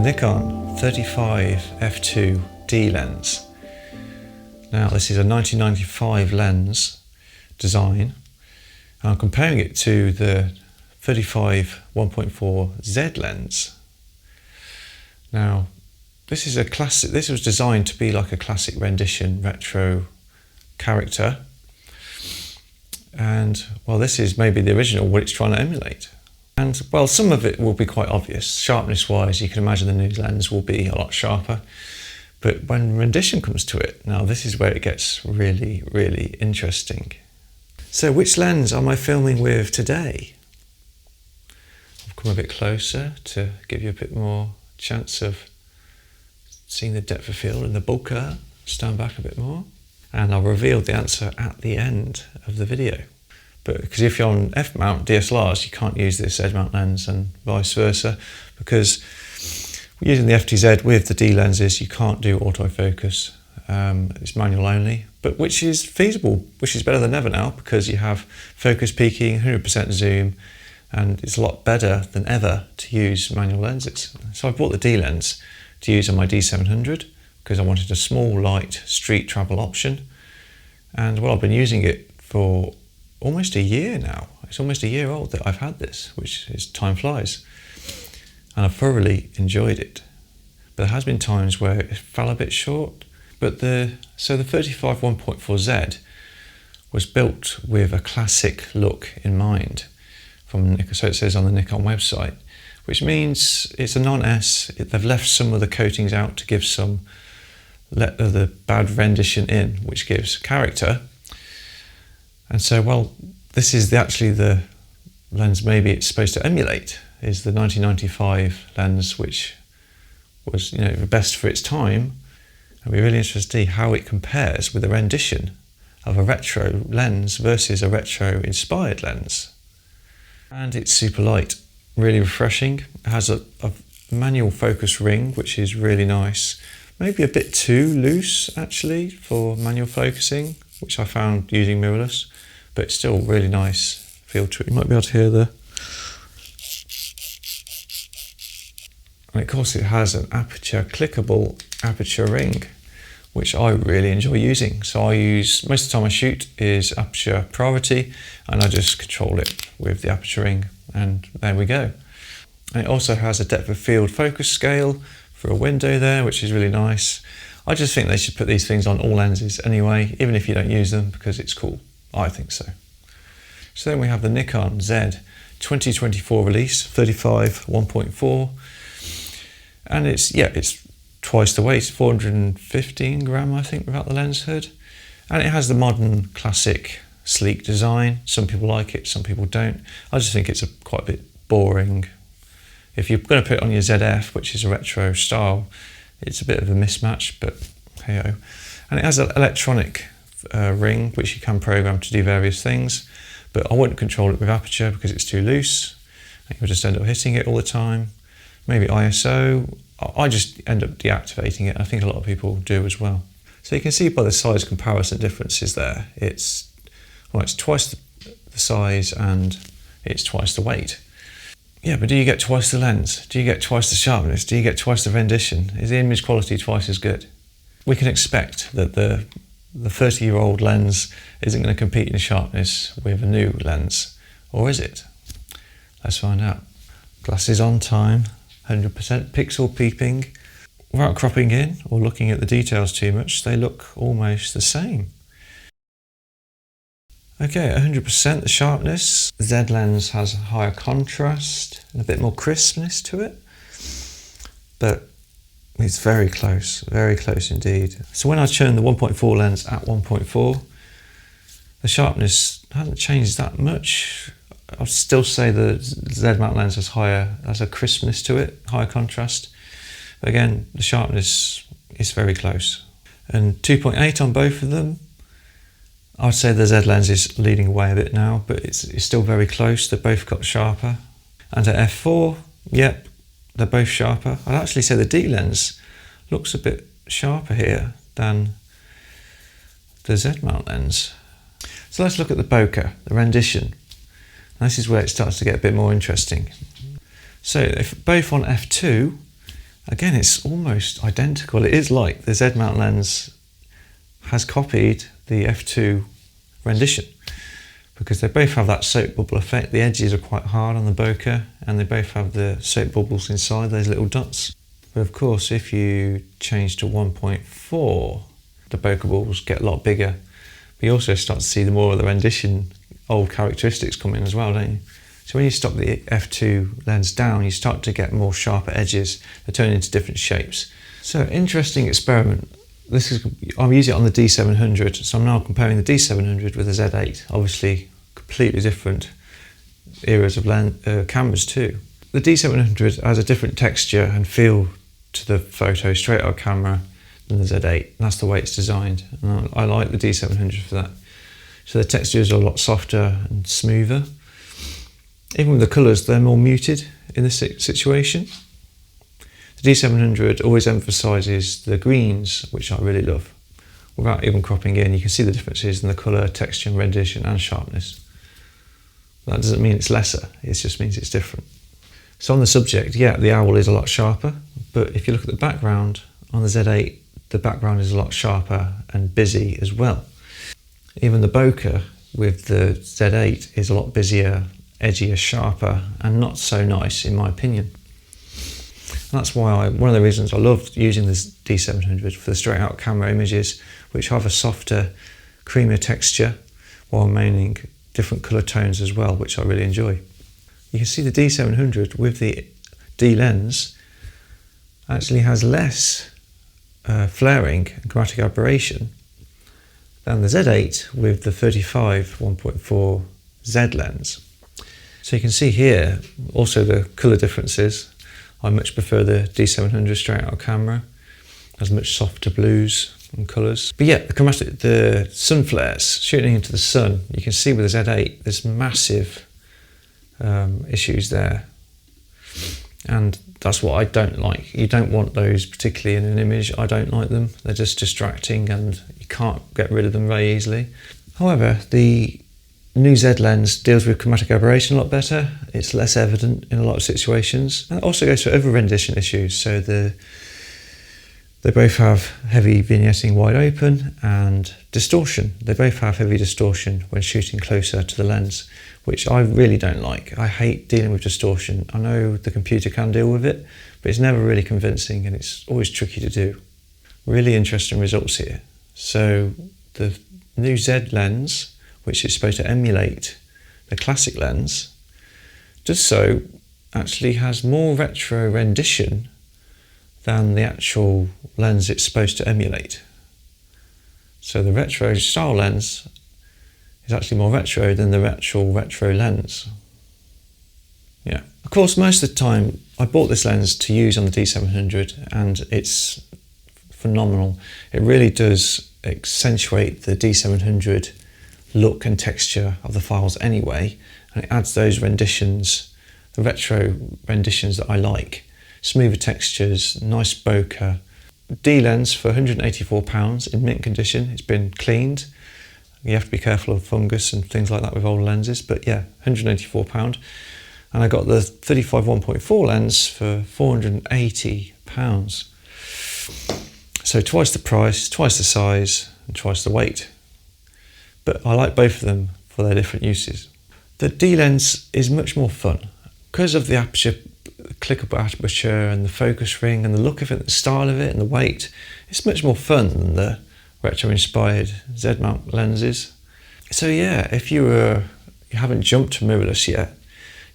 Nikon 35 F2D lens. Now this is a 1995 lens design, and I'm comparing it to the 35 1.4 Z lens. Now this is a classic, this was designed to be like a classic rendition retro character, and well, this is maybe the original, what it's trying to emulate. And well, some of it will be quite obvious. Sharpness wise, you can imagine the new lens will be a lot sharper. But when rendition comes to it, now this is where it gets really, really interesting. So which lens am I filming with today? I've come a bit closer to give you a bit more chance of seeing the depth of field and the bokeh. Stand back a bit more. And I'll reveal the answer at the end of the video. But because if you're on F-mount DSLRs, you can't use this Z-mount lens and vice versa, because using the F2Z with the D lenses, you can't do autofocus. It's manual only, but which is feasible, which is better than ever now, because you have focus peaking, 100% zoom, and it's a lot better than ever to use manual lenses. So I bought the D lens to use on my D700 because I wanted a small, light street travel option. And well, I've been using it for almost a year now. It's almost a year old that I've had this, which is time flies. And I've thoroughly enjoyed it. But there has been times where it fell a bit short. But the 35 1.4Z was built with a classic look in mind from Nikon, so it says on the Nikon website, which means it's a non-S. They've left some of the coatings out to give some, let the bad rendition in, which gives character. And so, well, this is actually the lens maybe it's supposed to emulate, is the 1995 lens, which was, you know, the best for its time. And we're really interested to see how it compares with a rendition of a retro lens versus a retro inspired lens. And it's super light, really refreshing. It has a manual focus ring, which is really nice. Maybe a bit too loose actually for manual focusing, which I found using mirrorless, but it's still really nice feel to it. You might be able to hear the... And of course it has an aperture, clickable aperture ring, which I really enjoy using. So I use, most of the time I shoot is aperture priority, and I just control it with the aperture ring, and there we go. And it also has a depth of field focus scale for a window there, which is really nice. I just think they should put these things on all lenses anyway, even if you don't use them, because it's cool. I think so. So then we have the Nikon Z 2024 release, 35 1.4. And it's twice the weight, 415 gram, I think, without the lens hood. And it has the modern, classic, sleek design. Some people like it, some people don't. I just think it's quite a bit boring. If you're going to put it on your ZF, which is a retro style, it's a bit of a mismatch, but hey-oh. And it has an electronic ring, which you can program to do various things, but I wouldn't control it with aperture because it's too loose, and you'll just end up hitting it all the time. Maybe ISO, I just end up deactivating it. I think a lot of people do as well. So you can see by the size comparison differences there, it's twice the size and it's twice the weight. Yeah, but do you get twice the lens? Do you get twice the sharpness? Do you get twice the rendition? Is the image quality twice as good? We can expect that the 30-year-old lens isn't going to compete in sharpness with a new lens, or is it? Let's find out. Glasses on time, 100% pixel peeping. Without cropping in or looking at the details too much, they look almost the same. Okay, 100% the sharpness. The Z lens has a higher contrast and a bit more crispness to it, but it's very close indeed. So when I turn the 1.4 lens at 1.4, the sharpness hasn't changed that much. I'd still say the Z-mount lens has a crispness to it, higher contrast. But again, the sharpness is very close. And 2.8 on both of them. I'd say the Z lens is leading away a bit now, but it's still very close. They both got sharper. And at f4, yep, they're both sharper. I'd actually say the D lens looks a bit sharper here than the Z-mount lens. So let's look at the bokeh, the rendition. And this is where it starts to get a bit more interesting. So if both on f2 Again, it's almost identical. It is like the Z mount lens has copied the F2 rendition, because they both have that soap bubble effect. The edges are quite hard on the bokeh, and they both have the soap bubbles inside those little dots. But of course, if you change to 1.4, the bokeh bubbles get a lot bigger. But you also start to see the more of the rendition old characteristics come in as well, don't you? So when you stop the F2 lens down, you start to get more sharper edges. They turn into different shapes. So interesting experiment. I'm using it on the D700, so I'm now comparing the D700 with the Z8. Obviously, completely different eras of cameras too. The D700 has a different texture and feel to the photo straight out of camera than the Z8. That's the way it's designed, and I like the D700 for that. So the textures are a lot softer and smoother. Even with the colours, they're more muted in this situation. The D700 always emphasises the greens, which I really love. Without even cropping in, you can see the differences in the colour, texture, and rendition and sharpness. That doesn't mean it's lesser, it just means it's different. So on the subject, yeah, the owl is a lot sharper, but if you look at the background on the Z8, the background is a lot sharper and busy as well. Even the bokeh with the Z8 is a lot busier, edgier, sharper, and not so nice in my opinion. And that's why one of the reasons I love using this D700 for the straight out camera images, which have a softer, creamier texture while maintaining different colour tones as well, which I really enjoy. You can see the D700 with the D lens actually has less flaring and chromatic aberration than the Z8 with the 35 1.4 Z lens. So you can see here also the colour differences. I much prefer the D700 straight out of camera. It has much softer blues and colours. But yeah, the sun flares shooting into the sun, you can see with the Z8 there's massive issues there. And that's what I don't like. You don't want those particularly in an image. I don't like them. They're just distracting and you can't get rid of them very easily. However, the new Z lens deals with chromatic aberration a lot better. It's less evident in a lot of situations. And it also goes for other rendition issues. So they both have heavy vignetting wide open and distortion. They both have heavy distortion when shooting closer to the lens, which I really don't like. I hate dealing with distortion. I know the computer can deal with it, but it's never really convincing and it's always tricky to do. Really interesting results here. So the new Z lens, which is supposed to emulate the classic lens, does so actually has more retro rendition than the actual lens it's supposed to emulate. So the retro style lens is actually more retro than the actual retro lens. Yeah. Of course, most of the time I bought this lens to use on the D700 and it's phenomenal. It really does accentuate the D700 look and texture of the files anyway, and it adds those renditions, the retro renditions that I like. Smoother textures, nice bokeh. D lens for £184 in mint condition. It's been cleaned. You have to be careful of fungus and things like that with old lenses, but yeah, £184. And I got the 35 1.4 lens for £480. So twice the price, twice the size, and twice the weight. But I like both of them for their different uses. The D lens is much more fun because of the aperture, clickable aperture and the focus ring and the look of it, the style of it and the weight. It's much more fun than the retro inspired Z mount lenses. So yeah, if you haven't jumped to mirrorless yet,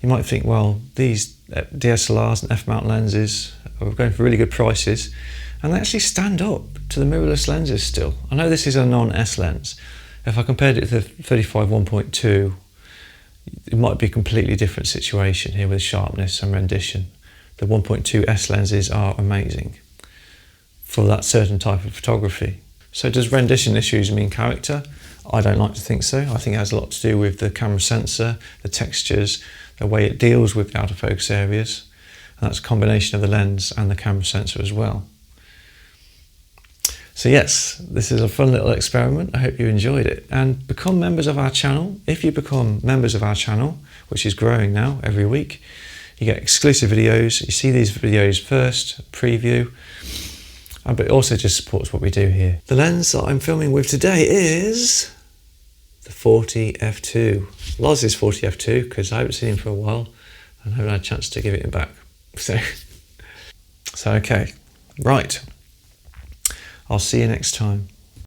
you might think, well, these DSLRs and F mount lenses are going for really good prices, and they actually stand up to the mirrorless lenses still. I know this is a non-S lens. If I compared it to the 35 1.2, it might be a completely different situation here with sharpness and rendition. The 1.2 S lenses are amazing for that certain type of photography. So does rendition issues mean character? I don't like to think so. I think it has a lot to do with the camera sensor, the textures, the way it deals with the out of focus areas. And that's a combination of the lens and the camera sensor as well. So yes, this is a fun little experiment. I hope you enjoyed it, and become members of our channel. If you become members of our channel, which is growing now every week, You get exclusive videos. You see these videos first, preview, but it also just supports what we do here. The lens that I'm filming with today is the 40 F2. Loz's 40 F2, because I haven't seen him for a while and I haven't had a chance to give it back. So okay, right. I'll see you next time.